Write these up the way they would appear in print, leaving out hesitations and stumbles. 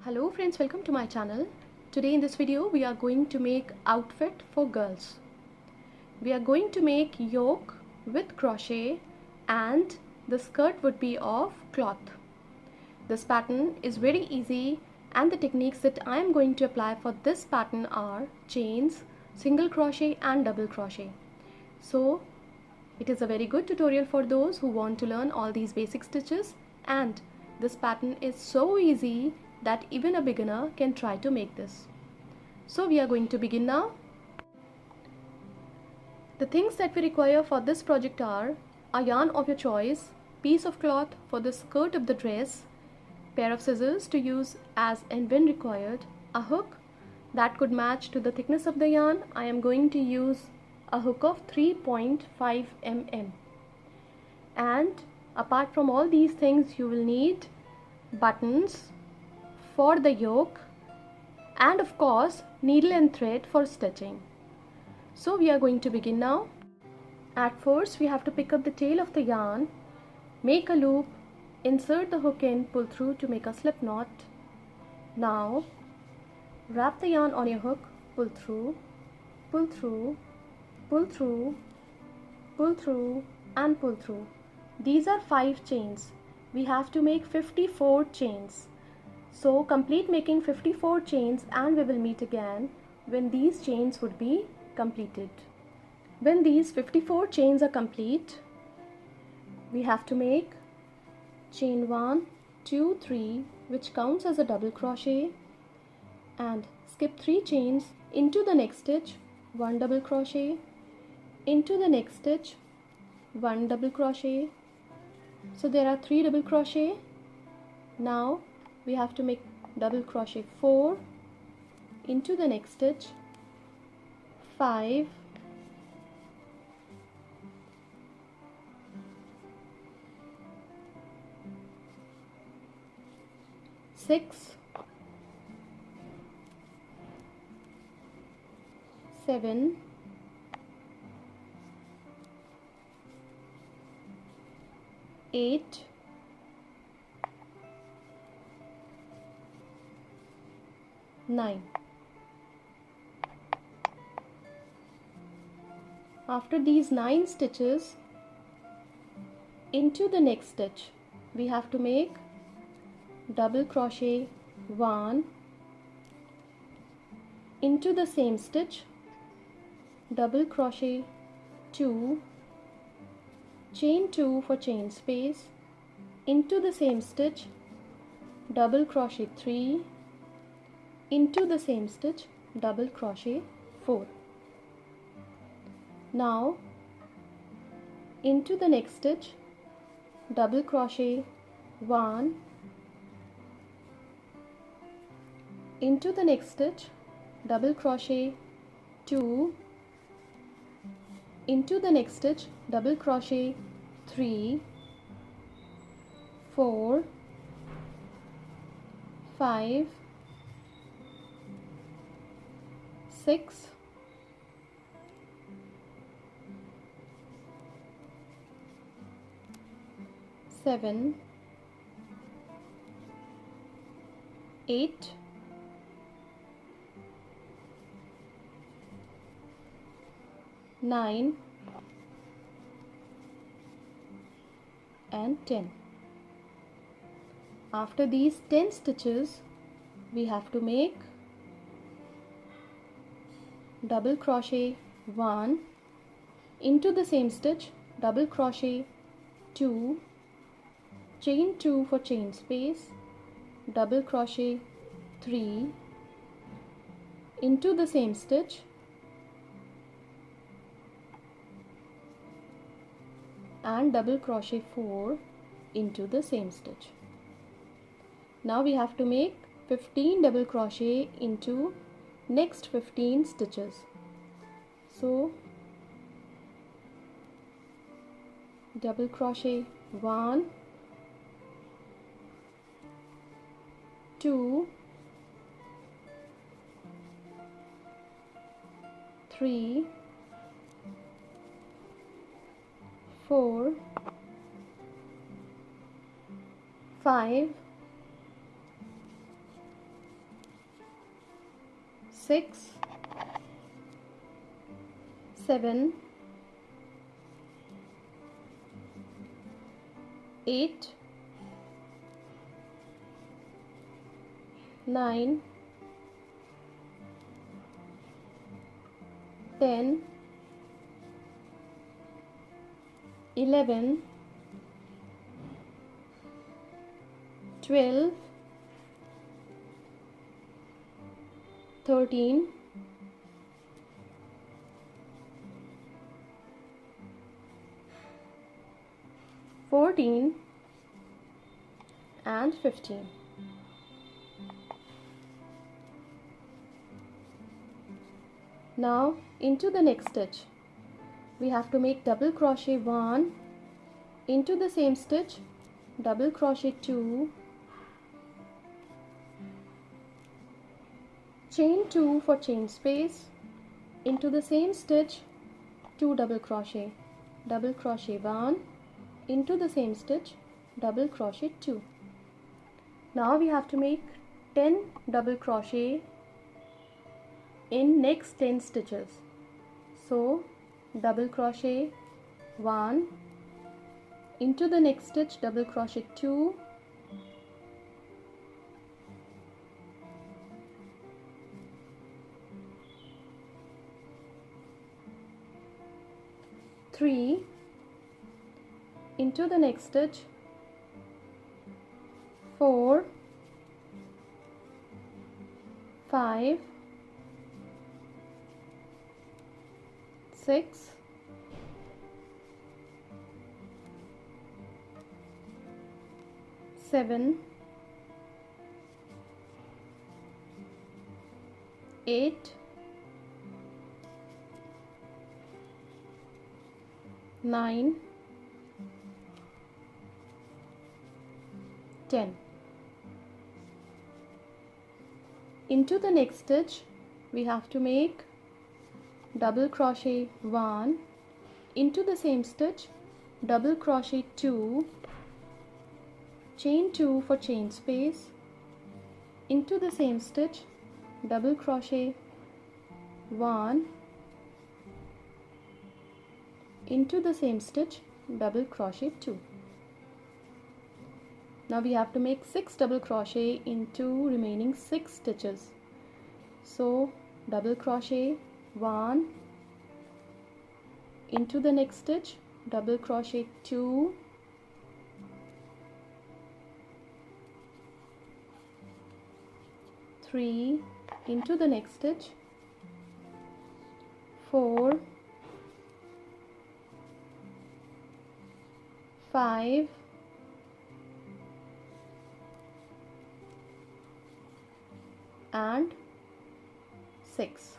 Hello friends, welcome to my channel. Today in this video we are going to make outfit for girls. We are going to make yoke with crochet and the skirt would be of cloth. This pattern is very easy and the techniques that I am going to apply for this pattern are chains, single crochet and double crochet. So it is a very good tutorial for those who want to learn all these basic stitches, and this pattern is so easy that even a beginner can try to make this. So we are going to begin now. The things that we require for this project are a yarn of your choice, piece of cloth for the skirt of the dress, pair of scissors to use as and when required, a hook that could match to the thickness of the yarn. I am going to use a hook of 3.5 mm. And apart from all these things, you will need buttons for the yoke and of course needle and thread for stitching. So we are going to begin now. At first we have to pick up the tail of the yarn, make a loop, insert the hook in, pull through to make a slip knot. Now wrap the yarn on your hook, pull through, pull through, pull through, pull through and pull through. These are 5 chains. We have to make 54 chains. So complete making 54 chains and we will meet again when these chains would be completed. When these 54 chains are complete, we have to make chain 1, 2, 3, which counts as a double crochet, and skip 3 chains into the next stitch, 1 double crochet, into the next stitch, 1 double crochet. So there are 3 double crochet. Now we have to make double crochet 4, into the next stitch, 5, 6, 7, 8, 9. After these 9 stitches, into the next stitch we have to make double crochet 1, into the same stitch, double crochet 2, chain 2 for chain space, into the same stitch, double crochet 3, into the same stitch, double crochet 4. Now into the next stitch, double crochet 1, into the next stitch, double crochet 2, into the next stitch, double crochet 3, 4, 5, 6, 7, 8, 9 and 10. After these 10 stitches, we have to make double crochet 1, into the same stitch, double crochet 2, chain 2 for chain space, double crochet 3, into the same stitch, and double crochet 4 into the same stitch. Now we have to make 15 double crochet into next 15 stitches. So double crochet 1, 2, 3, 4, 5, 6 7 8 9 10 11 12 13 14 and 15. Now into the next stitch we have to make double crochet 1, into the same stitch double crochet 2, chain 2 for chain space, into the same stitch 2 double crochet 1, into the same stitch double crochet 2. Now we have to make 10 double crochet in next 10 stitches. So double crochet 1, into the next stitch double crochet 2, three, into the next stitch 4 5 6 7 8 9 10. Into the next stitch we have to make double crochet 1, into the same stitch double crochet 2, chain 2 for chain space, into the same stitch double crochet 1, into the same stitch double crochet 2. Now we have to make 6 double crochet into remaining 6 stitches. So double crochet 1, into the next stitch double crochet 2, three, into the next stitch 4 5 and 6.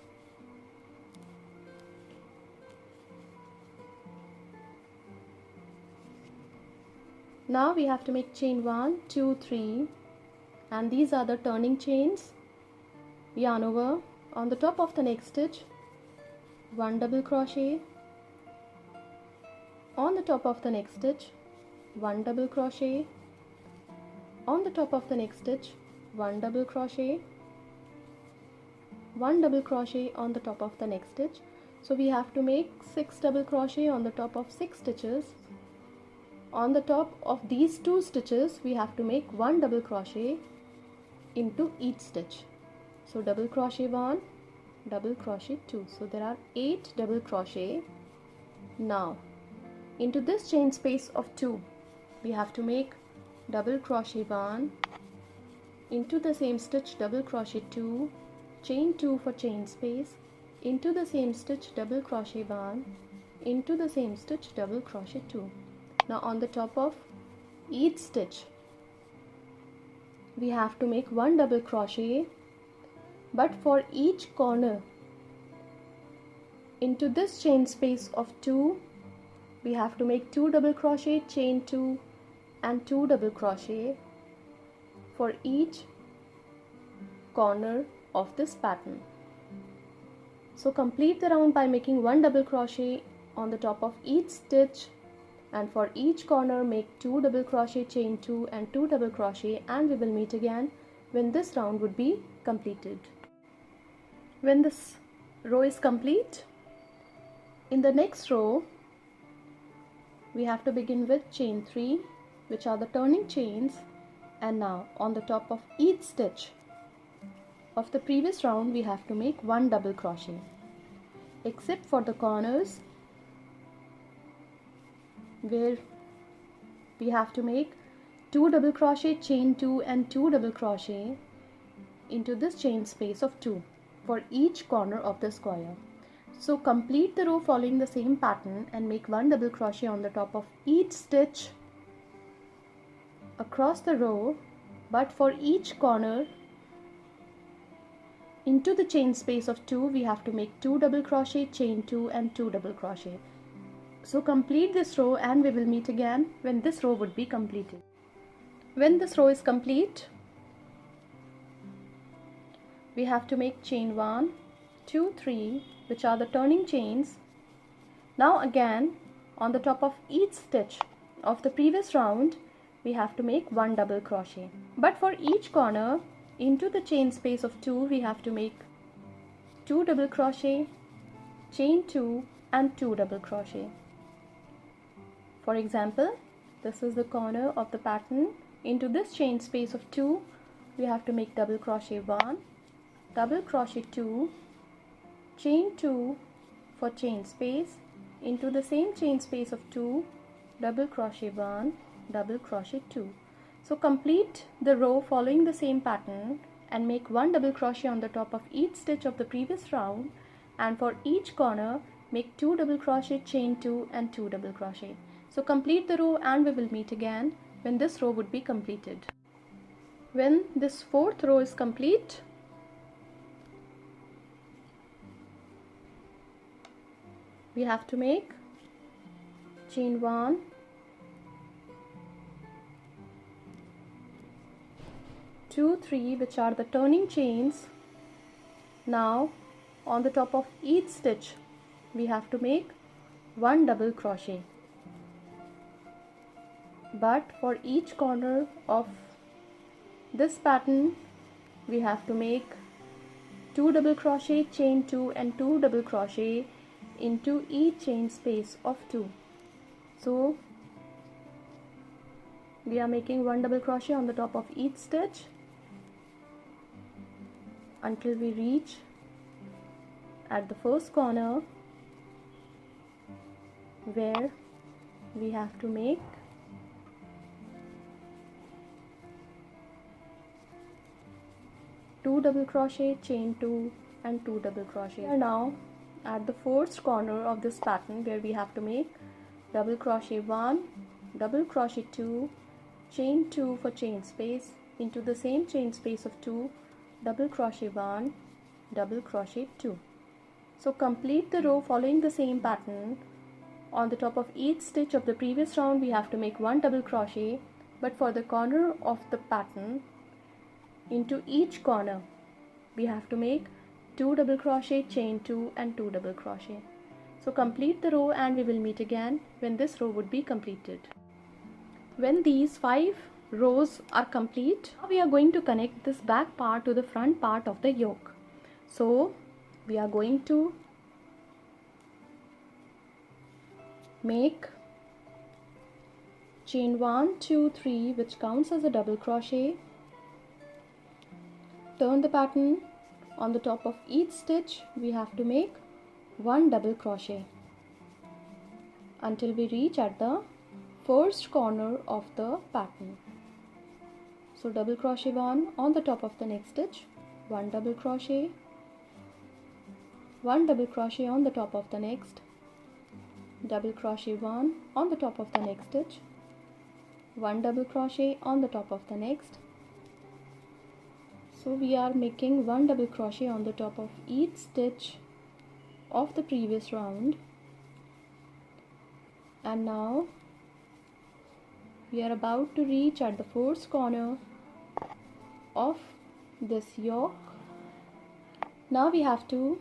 Now we have to make chain 1 2 3, and these are the turning chains. Yarn over, on the top of the next stitch 1 double crochet, on the top of the next stitch 1 double crochet, on the top of the next stitch 1 double crochet, 1 double crochet on the top of the next stitch. So we have to make 6 double crochet on the top of 6 stitches. On the top of these 2 stitches we have to make 1 double crochet into each stitch. So double crochet 1, double crochet 2. So there are 8 double crochet. Now into this chain space of 2 we have to make double crochet 1, into the same stitch double crochet 2, chain 2 for chain space, into the same stitch double crochet 1, into the same stitch double crochet 2. Now on the top of each stitch we have to make 1 double crochet, but for each corner into this chain space of 2 we have to make 2 double crochet, chain 2 and 2 double crochet for each corner of this pattern. So complete the round by making 1 double crochet on the top of each stitch, and for each corner make 2 double crochet, chain 2 and 2 double crochet, and we will meet again when this round would be completed. When this row is complete, in the next row we have to begin with chain 3, which are the turning chains, and now on the top of each stitch of the previous round we have to make 1 double crochet, except for the corners where we have to make 2 double crochet, chain 2 and 2 double crochet into this chain space of 2 for each corner of the square. So complete the row following the same pattern and make 1 double crochet on the top of each stitch across the row, but for each corner into the chain space of 2 we have to make 2 double crochet, chain 2 and 2 double crochet. So complete this row and we will meet again when this row would be completed. When this row is complete, we have to make chain 1, 2, 3, which are the turning chains. Now again on the top of each stitch of the previous round we have to make 1 double crochet, but for each corner into the chain space of 2 we have to make 2 double crochet, chain 2 and 2 double crochet. For example, this is the corner of the pattern. Into this chain space of 2 we have to make double crochet 1, double crochet 2, chain 2 for chain space, into the same chain space of 2, double crochet 1, double crochet 2. So complete the row following the same pattern and make 1 double crochet on the top of each stitch of the previous round, and for each corner make 2 double crochet, chain 2 and 2 double crochet. So complete the row and we will meet again when this row would be completed. When this fourth row is complete, we have to make chain 1, 2, 3, which are the turning chains. Now on the top of each stitch we have to make 1 double crochet, but for each corner of this pattern we have to make 2 double crochet, chain 2 and 2 double crochet into each chain space of 2. So we are making 1 double crochet on the top of each stitch until we reach at the first corner where we have to make 2 double crochet, chain 2 and 2 double crochet. We are now at the first corner of this pattern where we have to make double crochet 1, double crochet 2, chain 2 for chain space, into the same chain space of 2, double crochet 1, double crochet 2. So complete the row following the same pattern. On the top of each stitch of the previous round we have to make 1 double crochet, but for the corner of the pattern into each corner we have to make 2 double crochet, chain 2 and 2 double crochet. So complete the row and we will meet again when this row would be completed. When these 5 rows are complete, we are going to connect this back part to the front part of the yoke. So we are going to make chain 1, 2, 3, which counts as a double crochet. Turn the pattern. On the top of each stitch we have to make 1 double crochet until we reach at the first corner of the pattern. So double crochet 1 on the top of the next stitch, 1 double crochet, 1 double crochet on the top of the next, double crochet 1 on the top of the next stitch, 1 double crochet on the top of the next. So we are making 1 double crochet on the top of each stitch of the previous round, and now we are about to reach at the first corner of this yoke. Now we have to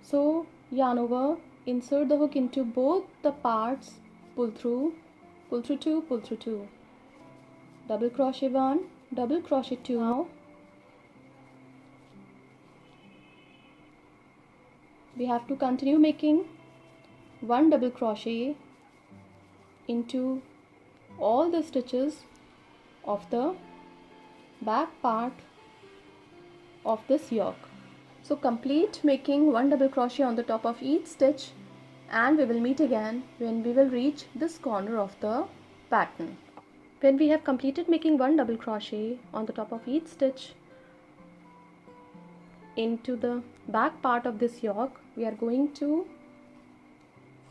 sew yarn over, insert the hook into both the parts, pull through 2, pull through 2, double crochet 1, double crochet 2. Now we have to continue making one double crochet into all the stitches of the back part of this yoke. So complete making one double crochet on the top of each stitch, and we will meet again when we will reach this corner of the pattern. When we have completed making one double crochet on the top of each stitch into the back part of this yoke, we are going to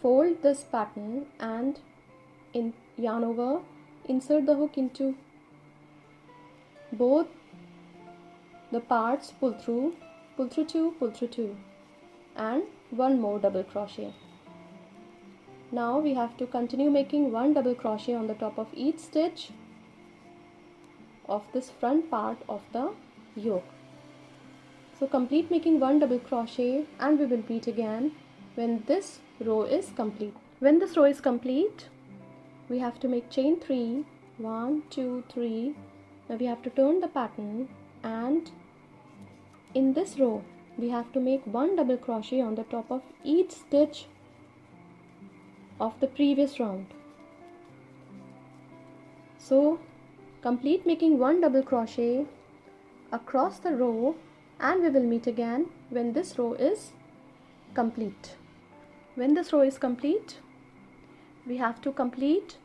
fold this pattern and in yarn over insert the hook into both the parts, pull through two, and one more double crochet. Now we have to continue making one double crochet on the top of each stitch of this front part of the yoke. So complete making one double crochet, and we will meet again when this row is complete. When this row is complete, we have to make chain 3, 1, 2, 3. Now we have to turn the pattern, and in this row we have to make one double crochet on the top of each stitch of the previous round. So complete making one double crochet across the row, and we will meet again when this row is complete. When this row is complete, we have to complete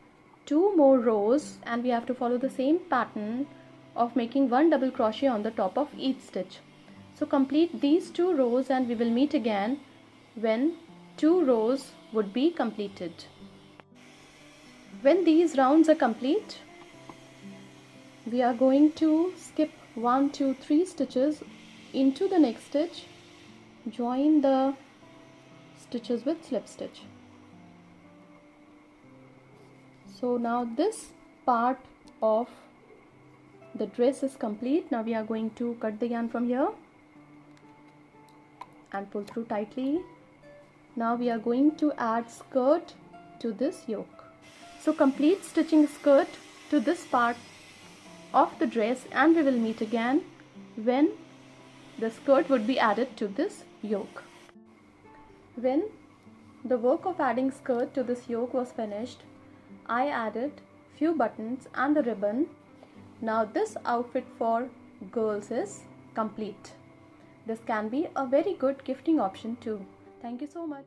2 more rows, and we have to follow the same pattern of making one double crochet on the top of each stitch. So complete these 2 rows, and we will meet again when 2 rows would be completed. When these rounds are complete, we are going to skip 1, 2, 3 stitches into the next stitch, join the stitches with slip stitch. So now this part of the dress is complete. Now we are going to cut the yarn from here and pull through tightly. Now we are going to add skirt to this yoke. So complete stitching skirt to this part of the dress, and we will meet again when the skirt would be added to this yoke. When the work of adding skirt to this yoke was finished, I added few buttons and the ribbon. Now this outfit for girls is complete. This can be a very good gifting option too. Thank you so much.